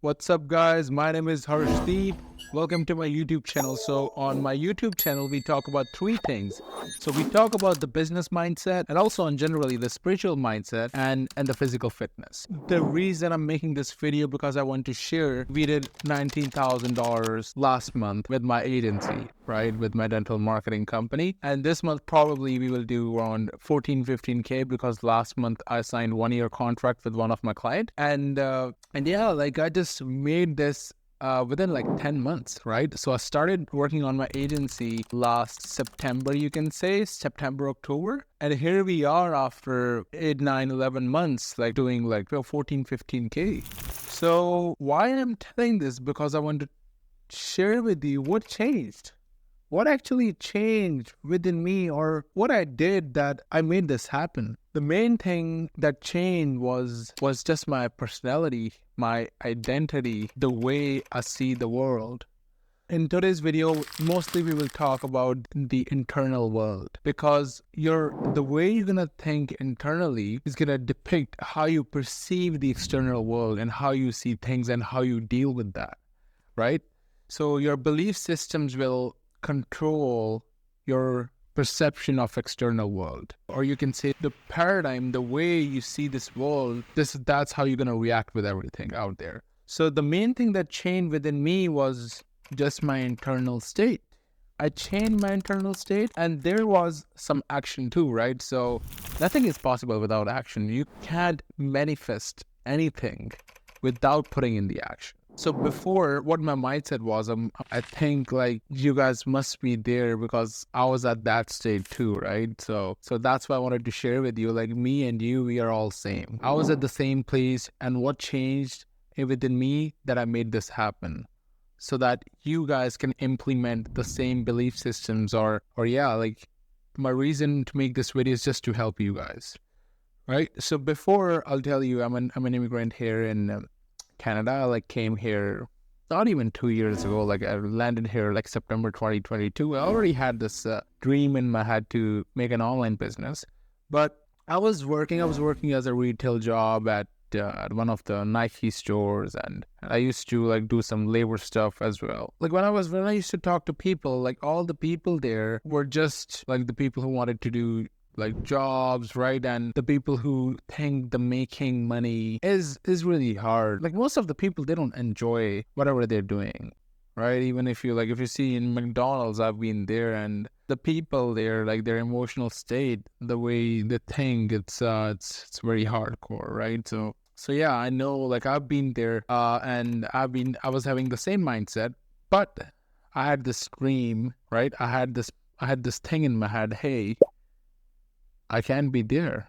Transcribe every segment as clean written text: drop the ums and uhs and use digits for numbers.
What's up, guys? My name is Harshdeep. Welcome to my YouTube channel. So, on my YouTube channel, we talk about three things. So, we talk about the business mindset and also, on generally, the spiritual mindset and the physical fitness. The reason I'm making this video because I want to share we did $19,000 last month with my agency, right? With my dental marketing company. And this month, probably we will do around 15K because last month I signed 1 year contract with one of my clients. And yeah, like I just made this within like 10 months, right? So I started working on my agency last September, you can say, September, October. And here we are after 8, 9, 11 months, like doing like 14, 15K. So why I'm telling this? Because I want to share with you what changed. What actually changed within me, or what I did that I made this happen? The main thing that changed was just my personality, my identity, the way I see the world. In today's video, mostly we will talk about the internal world, because the way you're gonna think internally is gonna depict how you perceive the external world and how you see things and how you deal with that, right? So your belief systems will control your perception of external world, or you can say the paradigm, the way you see this world. That's how you're going to react with everything out there. So the main thing that changed within me was just my internal state. I changed my internal state, and there was some action too, right? So nothing is possible without action. You can't manifest anything without putting in the action. So before, what my mindset was, I think like you guys must be there because I was at that state too, right? So that's why I wanted to share with you, like me and you, we are all same. I was at the same place, and what changed within me that I made this happen, so that you guys can implement the same belief systems, or yeah, like my reason to make this video is just to help you guys, right? So before, I'll tell you, I'm an immigrant here in Canada. I like came here not even 2 years ago. Like I landed here like September 2022. I already had this dream in my head to make an online business, but I was working as a retail job at one of the Nike stores, and I used to like do some labor stuff as well. Like when I used to talk to people, like all the people there were just like the people who wanted to do like jobs, right? And the people who think the making money is really hard. Like most of the people, they don't enjoy whatever they're doing, right? Even if you see in McDonald's, I've been there, and the people there, like their emotional state, the way they think, it's very hardcore, right? So yeah, I know, like I've been there, and I was having the same mindset, but I had this dream, right? I had this thing in my head, hey, I can't be there,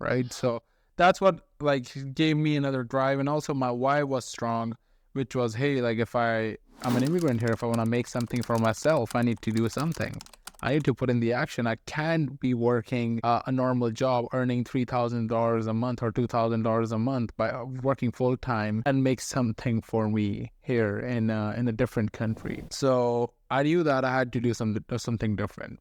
right? So that's what like gave me another drive. And also my why was strong, which was, hey, like I'm an immigrant here, if I want to make something for myself, I need to do something. I need to put in the action. I can't be working a normal job, earning $3,000 a month or $2,000 a month by working full time and make something for me here in a different country. So I knew that I had to do something different.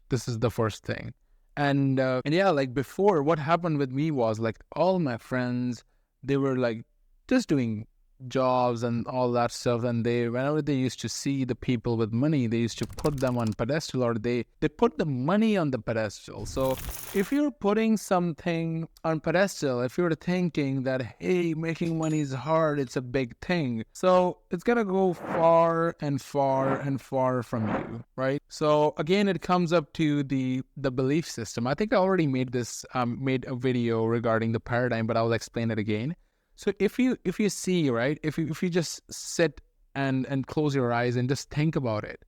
This is the first thing. And yeah, like before, what happened with me was like all my friends, they were like just doing jobs and all that stuff. And whenever they used to see the people with money, they used to put them on pedestal, or they put the money on the pedestal. So if you're putting something on pedestal, if you're thinking that, hey, making money is hard, it's a big thing, so it's gonna go far and far and far from you, right? So again, it comes up to the belief system. I think I already made a video regarding the paradigm, but I will explain it again. So if you see, right, if you just sit and close your eyes and just think about it,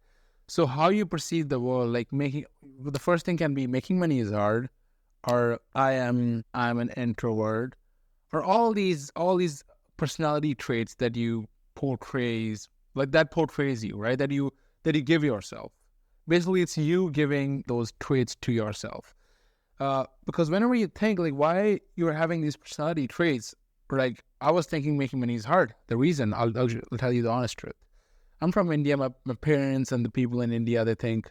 so how you perceive the world, like the first thing can be making money is hard, or I'm an introvert, or all these personality traits that you portrays, like that portrays you, right, that you give yourself. Basically, it's you giving those traits to yourself, because whenever you think like why you're having these personality traits. Like I was thinking making money is hard. The reason, I'll tell you the honest truth. I'm from India. My parents and the people in India, they think,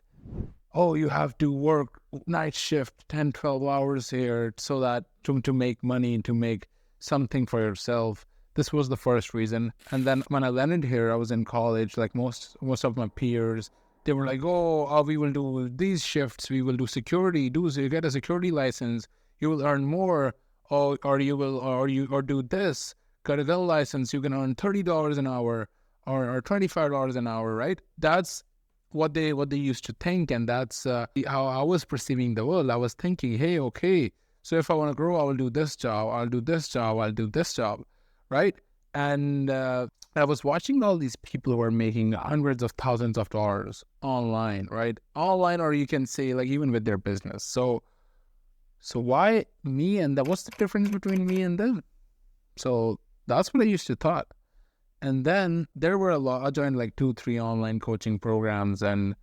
oh, you have to work night shift, 10, 12 hours here so that to make money, to make something for yourself. This was the first reason. And then when I landed here, I was in college, like most of my peers, they were like, we will do these shifts, we will do security, so you get a security license, you will earn more, or do this, get a gun license, you can earn $30 an hour or $25 an hour, right? That's what they used to think, and that's how I was perceiving the world. I was thinking, hey, okay, so if I want to grow, I will do this job, I'll do this job, I'll do this job, right? And I was watching all these people who are making hundreds of thousands of dollars online, right? Online, or you can say like even with their business. So why me and them? What's the difference between me and them? So that's what I used to thought. And then there were a lot. I joined like 2-3 online coaching programs, and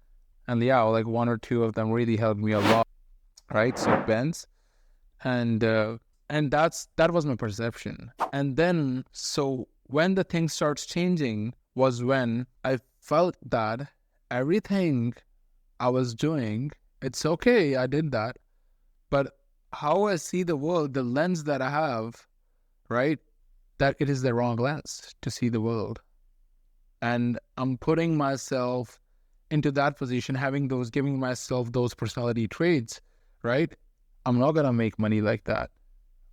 yeah, like 1 or 2 of them really helped me a lot, right? So Ben's, and that was my perception. And then so when the thing starts changing was when I felt that everything I was doing, it's okay, I did that, but how I see the world, the lens that I have, right? That it is the wrong lens to see the world. And I'm putting myself into that position, giving myself those personality traits, right? I'm not going to make money like that.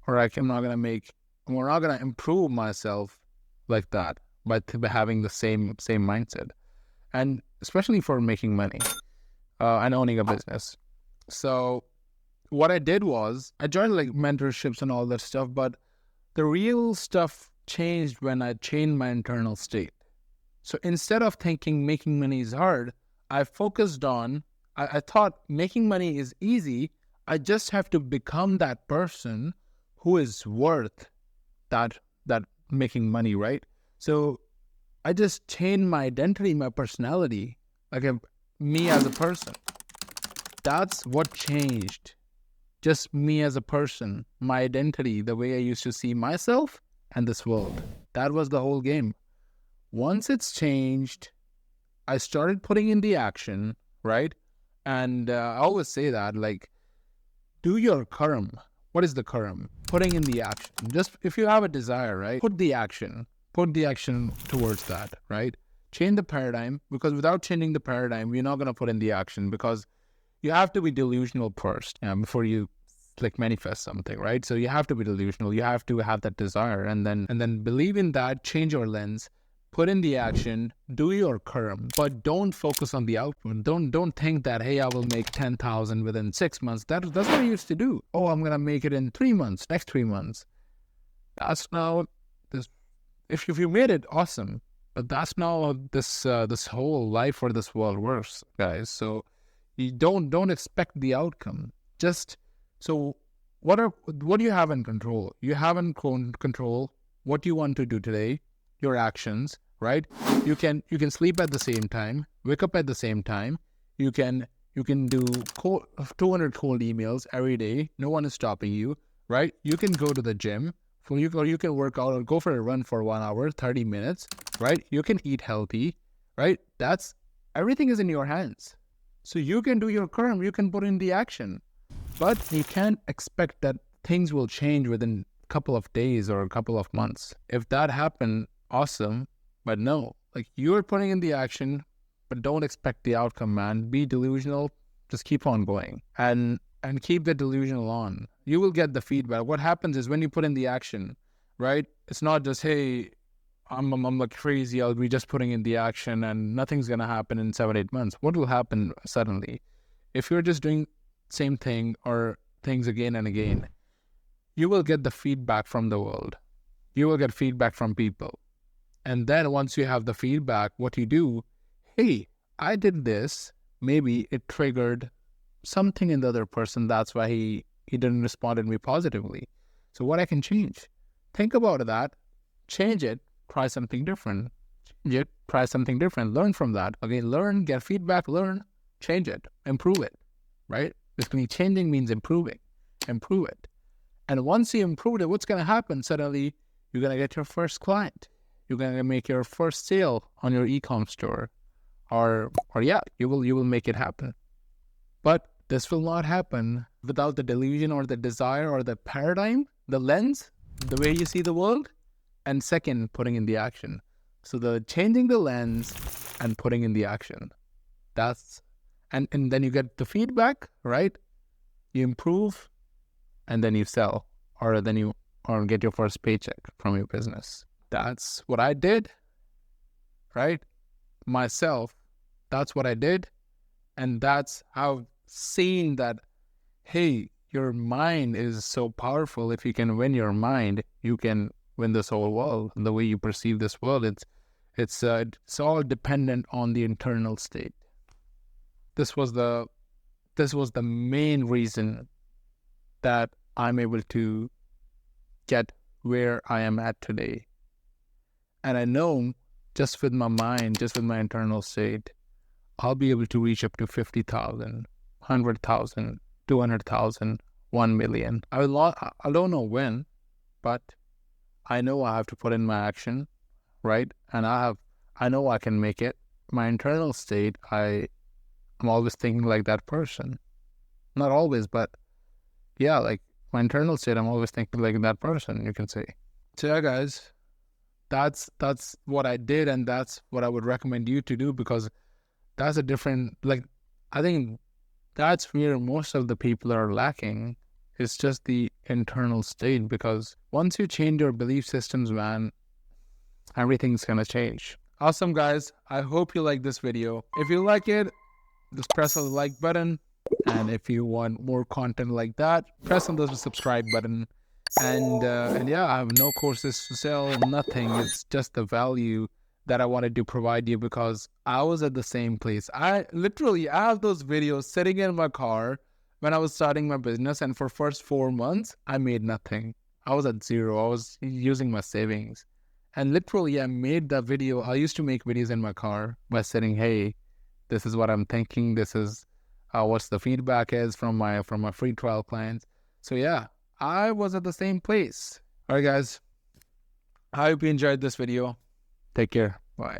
Or we're not going to improve myself like that by having the same mindset. And especially for making money and owning a business. So what I did was I joined like mentorships and all that stuff, but the real stuff changed when I changed my internal state. So instead of thinking making money is hard, I focused on, I thought making money is easy. I just have to become that person who is worth that making money, right? So I just changed my identity, my personality, like me as a person. That's what changed. Just me as a person, my identity, the way I used to see myself and this world. That was the whole game. Once it's changed, I started putting in the action, right? And I always say that, like, do your karam. What is the karam? Putting in the action. Just if you have a desire, right? Put the action towards that, right? Change the paradigm, because without changing the paradigm, you're not going to put in the action, because you have to be delusional first before you like manifest something, right? So you have to be delusional. You have to have that desire, and then believe in that. Change your lens, put in the action, do your karam, but don't focus on the output. Don't think that, hey, I will make 10,000 within 6 months. That's what I used to do. Oh, I'm gonna make it in 3 months. Next 3 months. That's now this. If you made it, awesome. But that's not how this whole life or this world works, guys. So you don't expect the outcome. Just so what do you have in control? You have in control what you want to do today, your actions, right? You can sleep at the same time, wake up at the same time. You can do 200 cold emails every day. No one is stopping you, right? You can go to the gym. You can work out or go for a run for 1 hour, 30 minutes, right? You can eat healthy, right? Everything is in your hands. So you can do your karam, you can put in the action. But you can't expect that things will change within a couple of days or a couple of months. If that happened, awesome. But no, like, you're putting in the action, but don't expect the outcome, man. Be delusional. Just keep on going and keep the delusional on. You will get the feedback. What happens is when you put in the action, right? It's not just, hey, I'm like crazy, I'll be just putting in the action and nothing's going to happen in 7-8 months. What will happen suddenly? If you're just doing same thing or things again and again, you will get the feedback from the world. You will get feedback from people. And then once you have the feedback, what you do, hey, I did this. Maybe it triggered something in the other person. That's why he didn't respond to me positively. So what I can change? Think about that. Change it. Try something different. Change it. Try something different. Learn from that. Again, learn, get feedback, learn, change it, improve it, right? Basically, changing means improving. Improve it. And once you improve it, what's going to happen? Suddenly, you're going to get your first client. You're going to make your first sale on your e-com store. Or yeah, you will make it happen. But this will not happen without the delusion or the desire or the paradigm, the lens, the way you see the world. and second, putting in the action. So the changing the lens and putting in the action. That's and then you get the feedback, right? You improve, and then you sell, or then you or get your first paycheck from your business. That's what I did, right? Myself, that's what I did. And that's how seeing that, hey, your mind is so powerful. If you can win your mind, you can win this whole world. And the way you perceive this world, it's all dependent on the internal state. This was the main reason that I'm able to get where I am at today. And I know just with my mind, just with my internal state, I'll be able to reach up to 50,000, 100,000, 200,000, 1 million. I don't know when, but I know I have to put in my action, right? And I know I can make it. My internal state, I'm always thinking like that person. Not always, but yeah, like my internal state, I'm always thinking like that person, you can say. So yeah, guys, that's what I did, and that's what I would recommend you to do, because that's a different, like, I think that's where most of the people are lacking. It's just the internal state, because once you change your belief systems, man, everything's gonna change. Awesome, guys. I hope you like this video. If you like it, just press on the like button. And if you want more content like that, press on the subscribe button. And yeah, I have no courses to sell, nothing. It's just the value that I wanted to provide you, because I was at the same place. I have those videos sitting in my car when I was starting my business, and for first 4 months, I made nothing. I was at zero. I was using my savings. And literally, I made that video. I used to make videos in my car by saying, hey, this is what I'm thinking. This is what's the feedback is from my free trial clients. So yeah, I was at the same place. All right, guys. I hope you enjoyed this video. Take care. Bye.